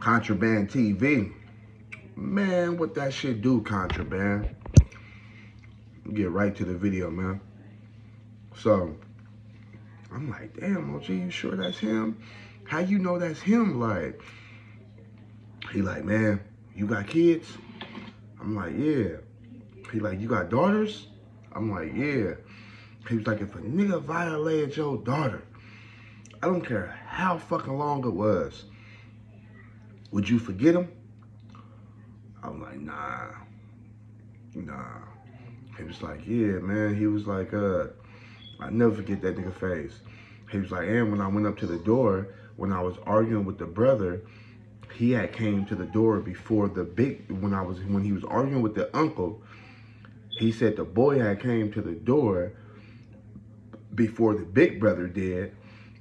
Contraband TV. Man, what that shit do, Contraband? Get right to the video, man. So, I'm like, damn, OG, you sure that's him? How you know that's him? Like, he like, man, you got kids? I'm like, yeah. He like, you got daughters? I'm like, yeah. He was like, if a nigga violated your daughter, I don't care how fucking long it was, would you forget him? I'm like, nah. He was like, yeah, man. He was like, I never forget that nigga face. He was like, and when I went up to the door, when I was arguing with the brother, he had came to the door before when he was arguing with the uncle. He said the boy had came to the door before the big brother did,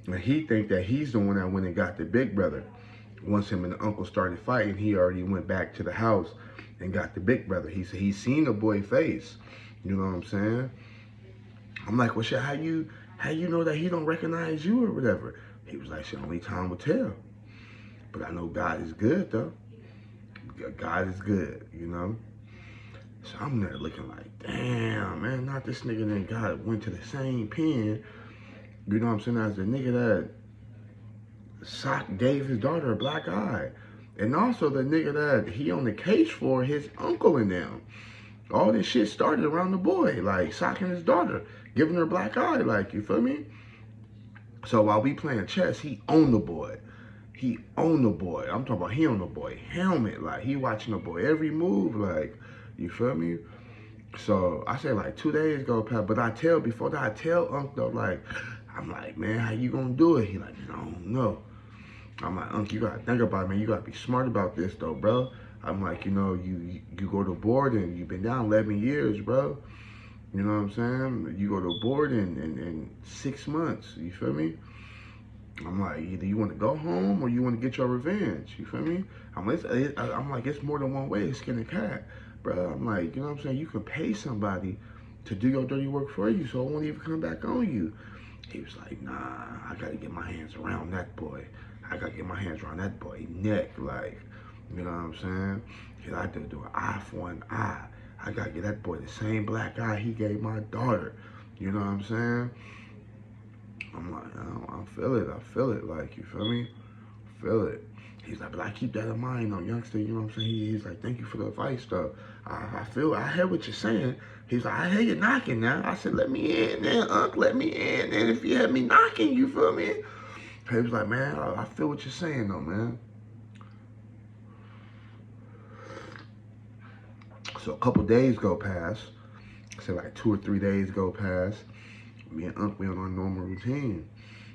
and he think that he's the one that went and got the big brother. Once him and the uncle started fighting, he already went back to the house and got the big brother. He said he seen the boy face. You know what I'm saying? I'm like, well, shit, how you know that he don't recognize you or whatever? He was like, shit, only time will tell. But I know God is good, though. God is good, you know? So I'm there looking like, damn, man, not this nigga that God went to the same pen, you know what I'm saying, as the nigga that gave his daughter a black eye. And also the nigga that he on the case for his uncle and them. All this shit started around the boy, like socking his daughter, giving her a black eye, like, you feel me? So while we playing chess, he owned the boy. He owned the boy. I'm talking about he owned the boy helmet, like he watching the boy every move, like, you feel me? So I said like 2 days go past, but before that I tell Unc though, like, I'm like, man, how you gonna do it? He like, man, I don't know. I'm like, Unc, you gotta think about it, man. You gotta be smart about this though, bro. I'm like, you know, you go to board and you've been down 11 years, bro. You know what I'm saying? You go to board in 6 months. You feel me? I'm like, either you want to go home or you want to get your revenge. You feel me? I'm like, it's more than one way to skin a cat, bro. I'm like, you know what I'm saying? You can pay somebody to do your dirty work for you, so it won't even come back on you. He was like, nah, I gotta get my hands around that boy. I gotta get my hands around that boy neck, like, you know what I'm saying? Cause I had to do an eye for an eye. I gotta get that boy the same black eye he gave my daughter. You know what I'm saying? I'm like, I feel it, like, you feel me? Feel it. He's like, but I keep that in mind though, youngster, you know what I'm saying? He's like, thank you for the advice though. I hear what you're saying. He's like, I hear you knocking now. I said, let me in then, Unc, let me in. And if you had me knocking, you feel me? He was like, man, I feel what you're saying though, man. So a couple days go past. I said like 2 or 3 days go past. Me and Unc, we on our normal routine.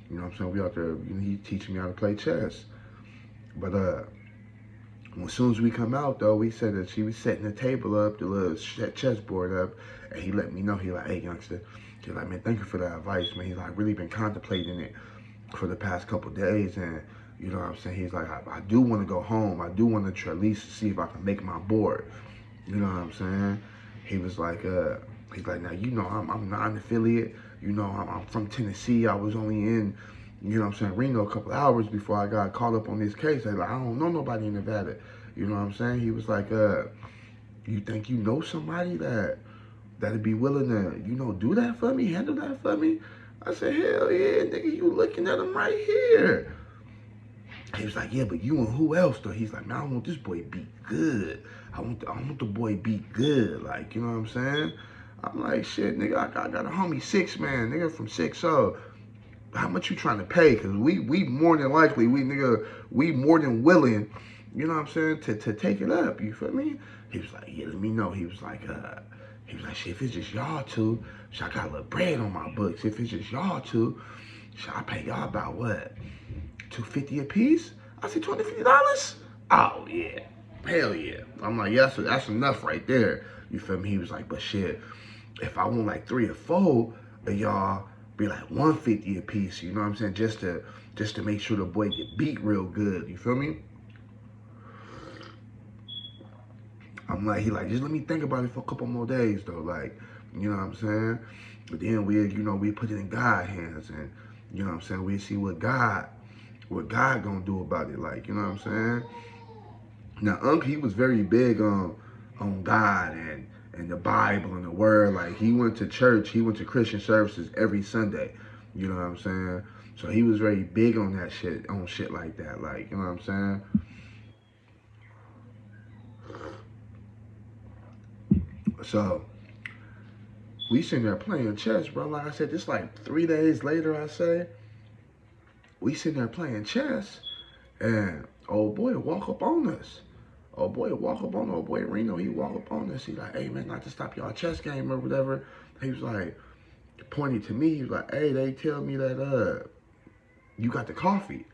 You know what I'm saying? We out there, you know, he teaching me how to play chess. But as soon as we come out though, we said that she was setting the table up, the little chessboard up, and he let me know. He like, hey youngster, he's like, man, thank you for that advice, man. He's like, really been contemplating it for the past couple days, and you know what I'm saying? He's like, I do want to go home. I do want to at least see if I can make my board. You know what I'm saying? He was like, he's like, now you know I'm non-affiliate. You know I'm from Tennessee. I was only in, you know what I'm saying, Reno a couple hours before I got caught up on this case. I was like, I don't know nobody in Nevada. You know what I'm saying? He was like, you think you know somebody that'd be willing to, you know, do that for me, handle that for me? I said, hell yeah, nigga, you looking at him right here. He was like, yeah, but you and who else though? He's like, man, I want this boy beat good. I want the boy beat good. Like, you know what I'm saying? I'm like, shit, nigga, I got a homie 6 man, nigga from 6 so how much you trying to pay? Cause we more than likely, we more than willing, you know what I'm saying, to take it up. You feel me? He was like, yeah, let me know. He was like, shit, if it's just y'all two, shit, I got a little bread on my books. If it's just y'all two, shit, I pay y'all about what? $250 a piece? I said $250? Oh yeah, hell yeah. I'm like, yeah, so that's enough right there. You feel me? He was like, but shit, if I want like 3 or 4 of y'all, be like $150 a piece. You know what I'm saying? Just to make sure the boy get beat real good. You feel me? I'm like, he like, just let me think about it for a couple more days though. Like, you know what I'm saying? But then we put it in God's hands, and you know what I'm saying? We see what God gonna do about it. Like, you know what I'm saying? Now, Unc, he was very big on God and the Bible and the Word. Like he went to church, he went to Christian services every Sunday. You know what I'm saying? So he was very big on that shit, on shit like that. Like you know what I'm saying? So we sitting there playing chess, bro. Like I said, this like 3 days later. I say we sitting there playing chess, and old boy walk up on us. Old boy Reno, he walk up on us. He like, hey man, not to stop y'all chess game or whatever. He was like, pointing to me, he was like, hey, they tell me that you got the coffee.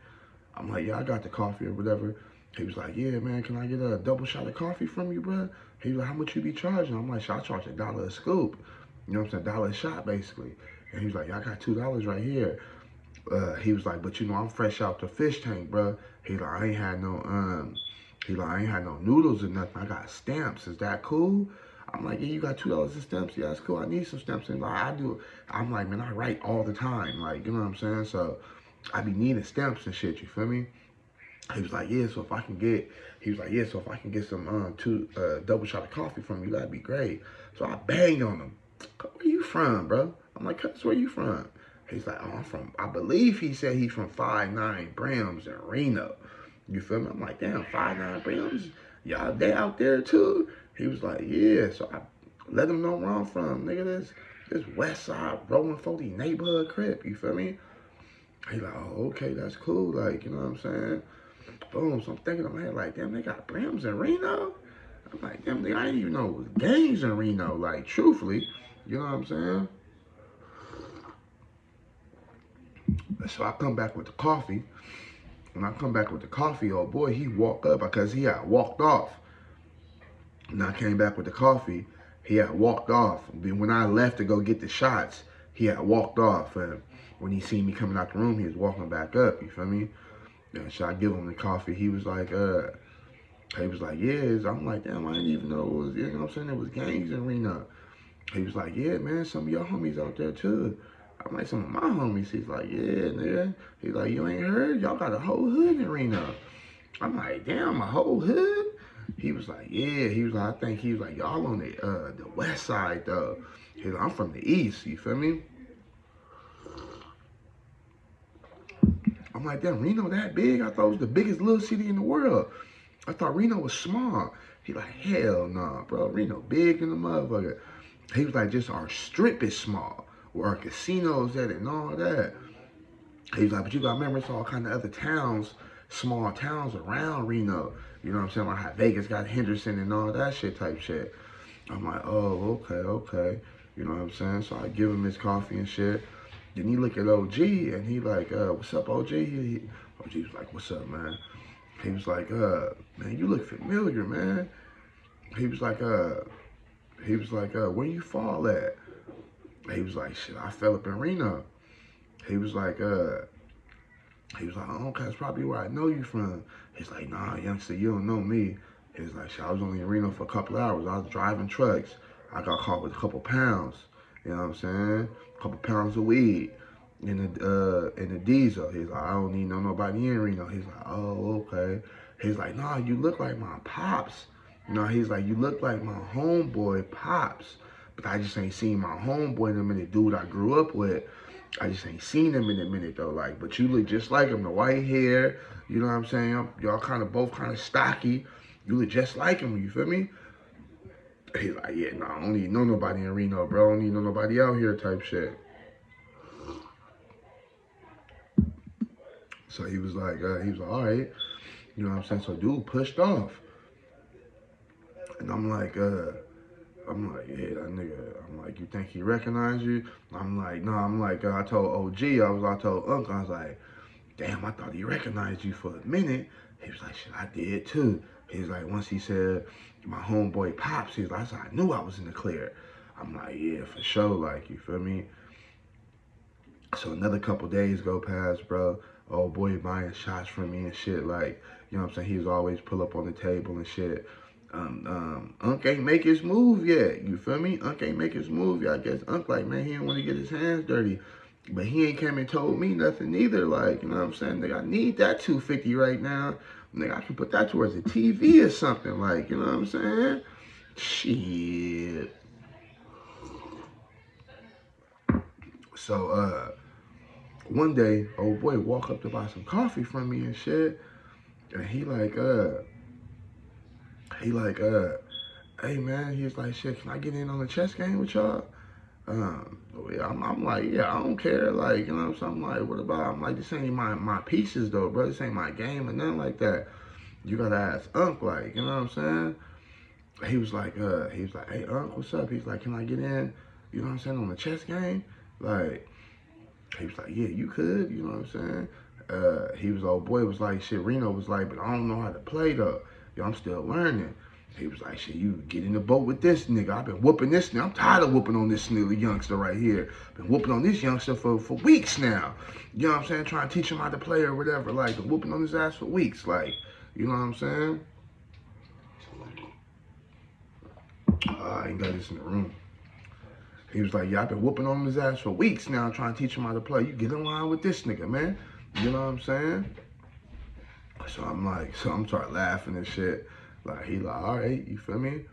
I'm like, yeah, I got the coffee or whatever. He was like, yeah man, can I get a double shot of coffee from you, bro? He was like, how much you be charging? I'm like, I charge $1 a scoop. You know what I'm saying? $1 a shot basically. And he was like, yeah, I got $2 right here. He was like, but you know, I'm fresh out the fish tank, bro. He like, I ain't had no I ain't had no noodles or nothing. I got stamps. Is that cool? I'm like, yeah, you got $2 in stamps? Yeah, that's cool. I need some stamps. And like, I do. I'm like, man, I write all the time. Like, you know what I'm saying? So I be needing stamps and shit. You feel me? He was like, yeah. So if I can get, he was like, yeah. So if I can get some two double shot of coffee from you, that'd be great. So I banged on him. Where you from, bro? I'm like, cuz, where you from? He's like, oh, I'm from, I believe he said he's from 59 Brams in Reno. You feel me? I'm like, damn, 59 Brams? Y'all, they out there too? He was like, yeah. So I let him know where I'm from. Nigga, this West Side Rolling 40 neighborhood crib. You feel me? He like, oh, okay, that's cool. Like, you know what I'm saying? Boom. So I'm thinking in my head, like, damn, they got Brams in Reno? I'm like, damn, I didn't even know it was gangs in Reno. Like, truthfully, you know what I'm saying? So I come back with the coffee. When I come back with the coffee, oh boy, he walked up because he had walked off. When I came back with the coffee, he had walked off. When I left to go get the shots, he had walked off. And when he seen me coming out the room, he was walking back up. You feel me? And so I give him the coffee. He was like, yeah. I'm like, damn, I didn't even know it was, you know what I'm saying? It was gangs in Reno. He was like, yeah, man, some of your homies out there too. I'm like, some of my homies. He's like, yeah, nigga. He's like, you ain't heard? Y'all got a whole hood in Reno. I'm like, damn, a whole hood? He was like, yeah. He was like, I think he was like, y'all on the west side though. He's like, I'm from the east. You feel me? I'm like, damn, Reno that big? I thought it was the biggest little city in the world. I thought Reno was small. He like, hell nah, bro. Reno big in the motherfucker. He was like, just our strip is small, where our casinos at and all that. He was like, but you gotta remember, it's all kind of other towns, small towns around Reno. You know what I'm saying? Like how Vegas got Henderson and all that shit type shit. I'm like, oh, okay. You know what I'm saying? So I give him his coffee and shit. Then he look at OG and he like, what's up, OG? OG was like, what's up, man? He was like, man, you look familiar, man. He was like, where you fall at? He was like, shit, I fell up in Reno. He was like, oh, okay, that's probably where I know you from. He's like, nah, youngster, you don't know me. He's like, shit, I was only in Reno for a couple hours. I was driving trucks. I got caught with a couple pounds. You know what I'm saying? A couple pounds of weed in the diesel. He's like, I don't need nobody in Reno. He's like, oh, okay. He's like, nah, you look like my pops. You know, he's like, you look like my homeboy pops. But I just ain't seen my homeboy in a minute, dude I grew up with. I just ain't seen him in a minute though. Like, but you look just like him, the white hair. You know what I'm saying? Y'all kind of both kind of stocky. You look just like him. You feel me? He's like, yeah, nah, I don't need know nobody in Reno, bro. I don't need know nobody out here type shit. So he was like, all right. You know what I'm saying? So dude pushed off. And I'm like, yeah, that nigga. I'm like, you think he recognized you? I'm like, no. I'm like, I told OG, I told Uncle, I was like, damn, I thought he recognized you for a minute. He was like, shit, I did too. He's like, once he said my homeboy Pops, he's like, I knew I was in the clear. I'm like, yeah, for sure, like, you feel me? So another couple days go past, bro. Oh boy, buying shots from me and shit. Like, you know what I'm saying? He was always pull up on the table and shit. Unc ain't make his move yet. You feel me? Unc ain't make his move yet. I guess Unc like, man, he didn't want to get his hands dirty. But he ain't came and told me nothing either. Like, you know what I'm saying? Nigga, I need that 250 right now. Nigga, I can put that towards the TV or something. Like, you know what I'm saying? Shit. So, one day, old boy walk up to buy some coffee from me and shit. And he like, hey man, he was like, shit, can I get in on the chess game with y'all? Yeah, I'm like, yeah, I don't care. Like, you know what I'm saying? I'm like, what about? I'm like, this ain't my pieces though, bro. This ain't my game or nothing like that. You gotta ask Unc, like, you know what I'm saying? He was like, hey Unc, what's up? He's like, can I get in? You know what I'm saying, on the chess game? Like, he was like, yeah, you could, you know what I'm saying? He was, old boy was like, shit, Reno was like, but I don't know how to play though. Yo, I'm still learning. He was like, shit, you get in the boat with this nigga. I've been whooping this nigga. I'm tired of whooping on this nigga, youngster right here. Been whooping on this youngster for weeks now. You know what I'm saying? Trying to teach him how to play or whatever. Like, been whooping on his ass for weeks. Like, you know what I'm saying? I ain't got this in the room. He was like, yeah, I've been whooping on his ass for weeks now, trying to teach him how to play. You get in line with this nigga, man. You know what I'm saying? So I'm start laughing and shit. Like, he like, all right, you feel me?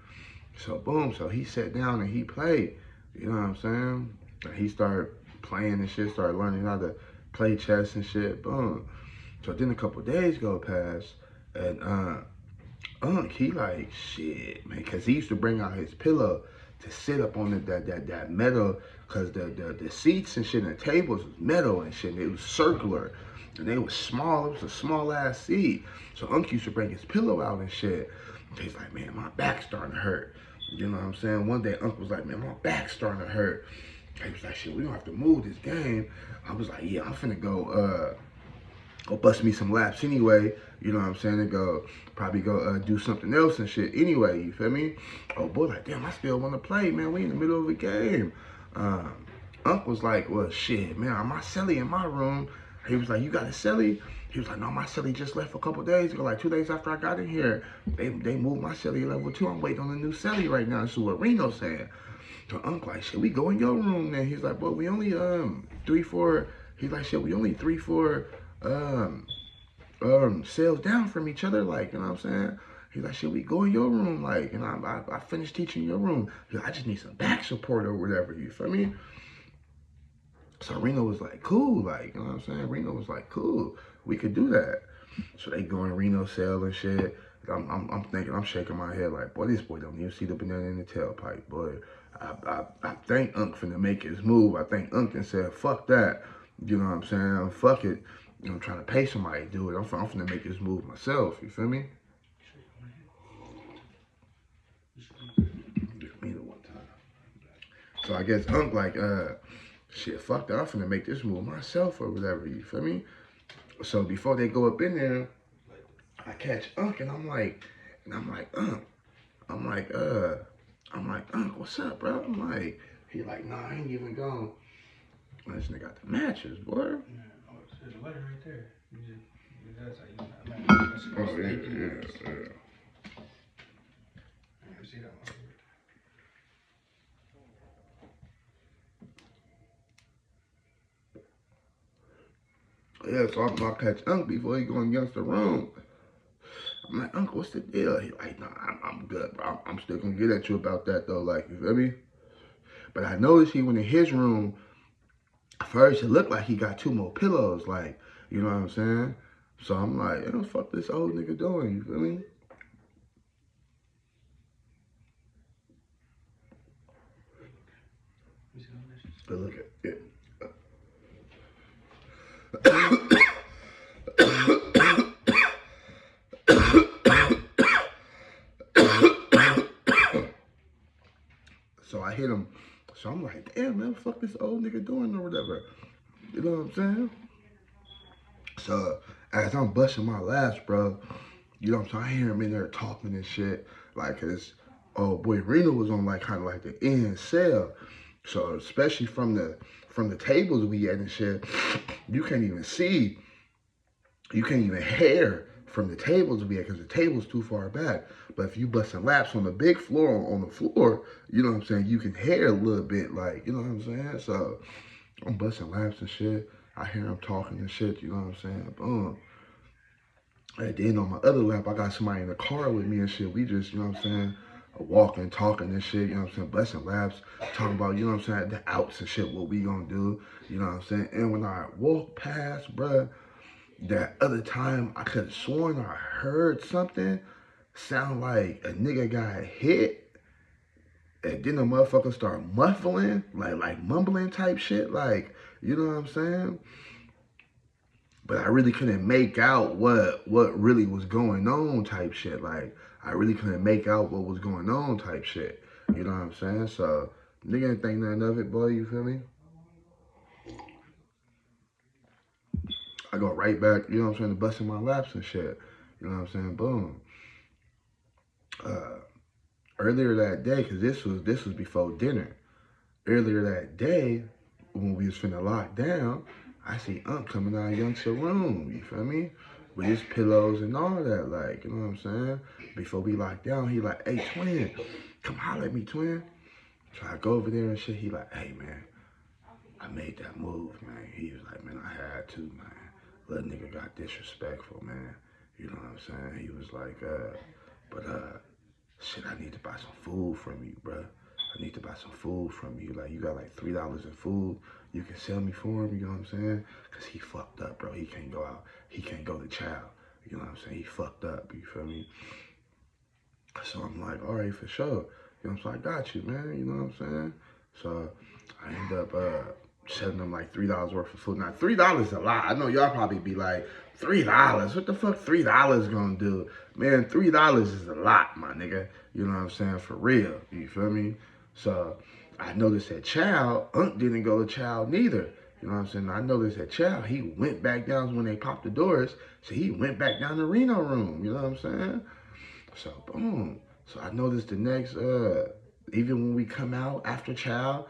So boom, so he sat down and he played. You know what I'm saying? And he started playing and shit, started learning how to play chess and shit. Boom. So then a couple days go past, and Unc, he like, shit, man, cause he used to bring out his pillow to sit up on that metal, cause the seats and shit and the tables was metal and shit, and it was circular, and they was small. It was a small ass seat. So Unc used to bring his pillow out and shit. He's like, man, my back's starting to hurt. You know what I'm saying? One day Unc was like, man, my back's starting to hurt. He was like, shit, we don't have to move this game. I was like, yeah, I'm finna go bust me some laps anyway, you know what I'm saying, and probably go do something else and shit anyway, you feel me? Oh boy, like, damn, I still want to play, man, we in the middle of a game. Unc was like, well, shit, man, my celly in my room. He was like, you got a celly? He was like, no, my celly just left a couple days ago, like 2 days after I got in here. They moved my celly to level 2. I'm waiting on a new celly right now. This is what Reno's saying. So Unc like, shit, we go in your room then. He's like, boy, we only 3-4. He's like, shit, we only 3-4 sales down from each other, like, you know what I'm saying? He's like, shit, we go in your room, like, and I finished teaching your room. He's like, I just need some back support or whatever, you feel me? So Reno was like, cool, like, you know what I'm saying? Reno was like, cool, we could do that. So they go in Reno's cell and shit. I'm thinking, I'm shaking my head like, boy, this boy don't even see the banana in the tailpipe, boy. I think Unc finna make his move. I think Unc said, fuck that. You know what I'm saying? Fuck it. You know, I'm trying to pay somebody to do it. I'm finna make this move myself. You feel me? Give me the one time. So I guess Unc like, shit, fuck that. I'm finna make this move myself or whatever. You feel me? So before they go up in there, I catch Unc and I'm like, Unc. I'm like, Unc, what's up, bro? I'm like, he like, nah, I ain't even gone. This nigga got the matches, boy. Yeah, there's a letter right there. That's how you Oh, yeah. See that one? Yeah, so I catch Unc before he go against the room. I'm like, Uncle, what's the deal? He like, nah, I'm good, bro. I'm still gonna get at you about that though, like, you feel me? But I noticed he went in his room. First, it looked like he got 2 more pillows, like, you know what I'm saying? So I'm like, what the fuck this old nigga doing, you feel me? But look at it. So I hit him. So I'm like, damn, man, what the fuck this old nigga doing or whatever? You know what I'm saying? So as I'm busting my laughs, bro, you know what I'm saying? I hear him in there talking and shit. Like, cause, oh boy, Reno was on like kind of like the end cell. So especially from the tables we at and shit, you can't even see, you can't even hear from the tables we at because the table's too far back. But if you busting laps on the big floor, on the floor, you know what I'm saying, you can hear a little bit, like, you know what I'm saying? So I'm busting laps and shit. I hear him talking and shit, you know what I'm saying? Boom. And then on my other lap, I got somebody in the car with me and shit. We just, you know what I'm saying, walking, talking and shit, you know what I'm saying, busting laps, talking about, you know what I'm saying, the outs and shit, what we gonna do, you know what I'm saying? And when I walked past, bruh, that other time, I could have sworn I heard something sound like a nigga got hit. And then the motherfucker start muffling, like mumbling type shit, like, you know what I'm saying? But I really couldn't make out what really was going on type shit. Like, I really couldn't make out what was going on type shit. You know what I'm saying? So, nigga didn't think nothing of it, boy, you feel me? I go right back, you know what I'm saying, to busting my laps and shit. You know what I'm saying? Boom. Uh, earlier that day, cause this was before dinner. Earlier that day, when we was finna lock down, I see Unc coming out of Youngster room, you feel me? With his pillows and all that, like, you know what I'm saying? Before we locked down, he like, hey, twin, come holler at me, twin. So I go over there and shit, he like, hey, man, I made that move, man. He was like, man, I had to, man. Little nigga got disrespectful, man. You know what I'm saying? He was like, shit, I need to buy some food from you, bruh. I need to buy some food from you. Like, you got like $3 in food. You can sell me for him, you know what I'm saying? Because he fucked up, bro. He can't go out. He can't go to child. You know what I'm saying? He fucked up, you feel me? So I'm like, all right, for sure. You know what I'm saying? I got you, man. You know what I'm saying? So I end up selling them like $3 worth of food. Now, $3 is a lot. I know y'all probably be like, $3? What the fuck $3 gonna do? Man, $3 is a lot, my nigga. You know what I'm saying? For real. You feel me? So I noticed that Child, Unc didn't go to Child neither. You know what I'm saying? I noticed that Child, he went back down when they popped the doors. So he went back down the Reno room. You know what I'm saying? So boom. So I noticed the next, even when we come out after Child,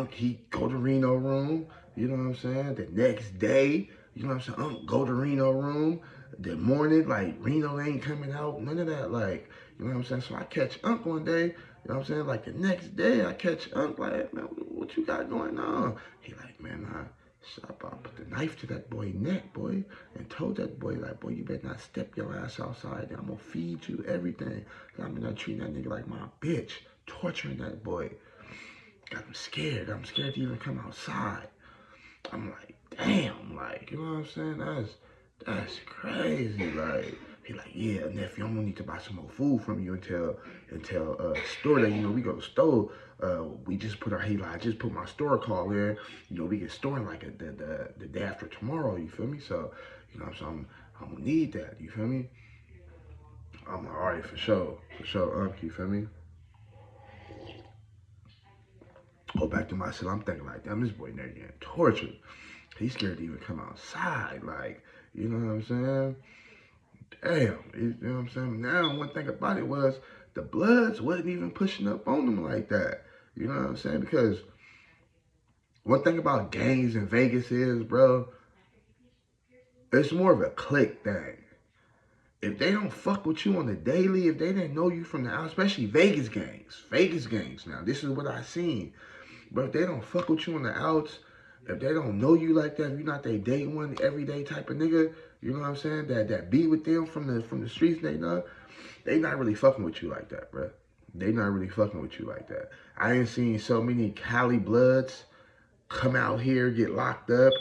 he go to Reno room. You know what I'm saying? The next day, you know what I'm saying? Go to Reno room. The morning, like Reno ain't coming out. None of that, like, you know what I'm saying? So I catch Unc one day. You know what I'm saying? Like the next day, I catch Unc like, man, what you got going on? He like, man, I put the knife to that boy neck, boy, and told that boy, like, boy, you better not step your ass outside. I'm gonna feed you everything. I'm not treating that nigga like my bitch, torturing that boy. Got him scared. I'm scared to even come outside. I'm like, damn, like, you know what I'm saying? That's crazy. Like, he like, yeah, nephew, I'm gonna need to buy some more food from you until store that, you know, we go to store. We just put our I just put my store call in. You know, we get storing like the day after tomorrow, you feel me? So, you know, so I'm gonna need that, you feel me? I'm like, all right, for sure, you feel me? Go back to myself. I'm thinking like, damn, this boy there getting tortured. He's scared to even come outside. Like, you know what I'm saying? Damn, you know what I'm saying? Now, one thing about it was the Bloods wasn't even pushing up on them like that. You know what I'm saying? Because one thing about gangs in Vegas is, bro, it's more of a clique thing. If they don't fuck with you on the daily, if they didn't know you from the out, especially Vegas gangs now, this is what I seen. But if they don't fuck with you on the outs, if they don't know you like that, if you're not they day one, everyday type of nigga, you know what I'm saying? That be with them from the streets they know, they not really fucking with you like that, bro. They not really fucking with you like that. I ain't seen so many Cali Bloods come out here, get locked up,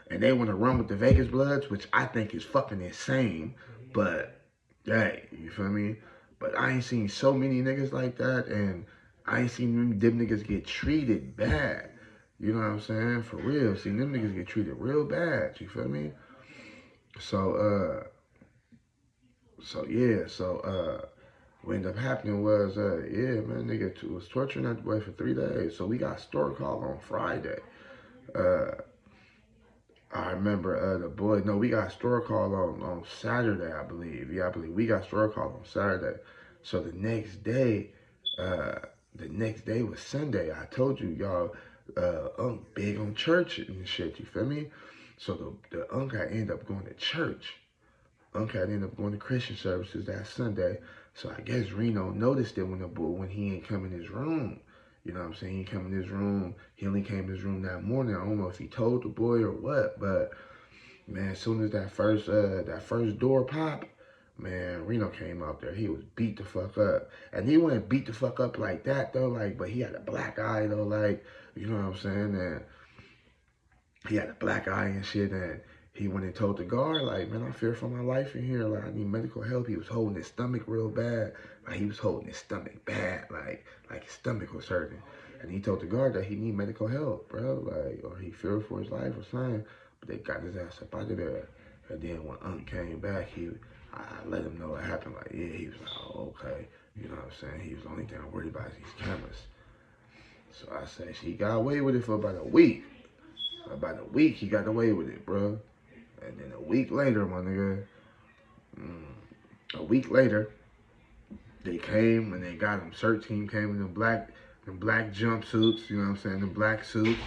and they want to run with the Vegas Bloods, which I think is fucking insane. But hey, you feel me? But I ain't seen so many niggas like that, and I ain't seen them niggas get treated bad. You know what I'm saying? For real. See, them niggas get treated real bad. You feel me? So, what ended up happening was, yeah, man, nigga was torturing that boy for 3 days. So we got store call on Friday. Uh, I remember the boy. No, we got store call on Saturday, I believe. Yeah, I believe we got store call on Saturday. So uh, the next day was Sunday. I told you, y'all, Unc big on church and shit. You feel me? So the Unc I ended up going to church. Unc I ended up going to Christian services that Sunday. So I guess Reno noticed it when he ain't come in his room. You know what I'm saying? He came in his room. He only came in his room that morning. I don't know if he told the boy or what, but man, as soon as that first door popped, man, Reno came out there. He was beat the fuck up. And he wasn't beat the fuck up like that though, like, but he had a black eye though, like, you know what I'm saying? And he had a black eye and shit, and he went and told the guard, like, man, I fear for my life in here, like, I need medical help. He was holding his stomach real bad, like, he was holding his stomach bad, like his stomach was hurting. And he told the guard that he need medical help, bro, like, or he feared for his life or something. But they got his ass up out of there. And then when Unc came back, I let him know what happened. Like, yeah, he was like, oh, okay. You know what I'm saying? He was the only thing I'm worried about is these cameras. So I said, he got away with it for about a week. About a week, he got away with it, bro. And then a week later, my nigga, a week later, they came and they got him. CERT team came in the black jumpsuits, you know what I'm saying, the black suits.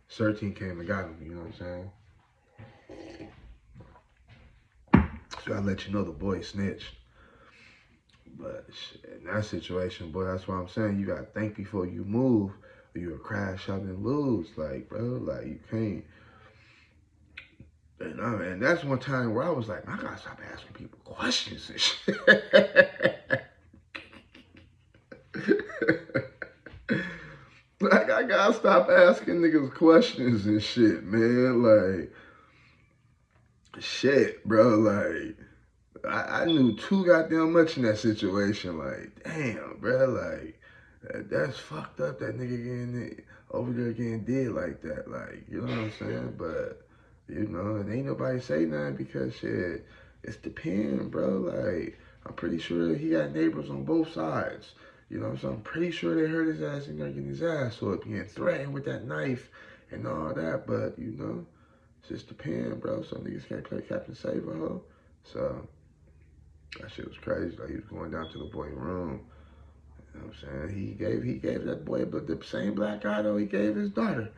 CERT team came and got him, you know what I'm saying? So I let you know the boy snitched. But shit, in that situation, boy, that's why I'm saying you gotta think before you move, or you'll crash out and lose. Like, bro, like you can't. And that's one time where I was like, I gotta stop asking people questions and shit. Like, I gotta stop asking niggas questions and shit, man. Like, shit, bro. Like, I knew too goddamn much in that situation. Like, damn, bro. Like, that's fucked up. That nigga getting over there getting dead like that. Like, you know what I'm saying? But you know, and ain't nobody say nothing because shit, it's the pen, bro. Like, I'm pretty sure he got neighbors on both sides. You know, so I'm pretty sure they heard his ass in there getting his ass whooped, getting threatened with that knife and all that. But you know, it's just the pen, bro. Some niggas can't play Captain Saver, ho. So that shit was crazy. Like, he was going down to the boy room. You know what I'm saying? He gave that boy, but the same black eye though he gave his daughter.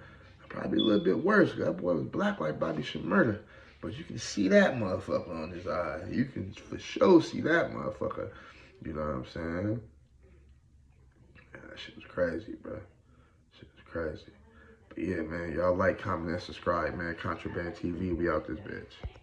Probably a little bit worse. That boy was black like Bobby Shmurda. But you can see that motherfucker on his eye. You can for sure see that motherfucker. You know what I'm saying? Man, that shit was crazy, bro. Shit was crazy. But yeah, man, y'all like, comment, and subscribe, man. Contraband TV, we out this bitch.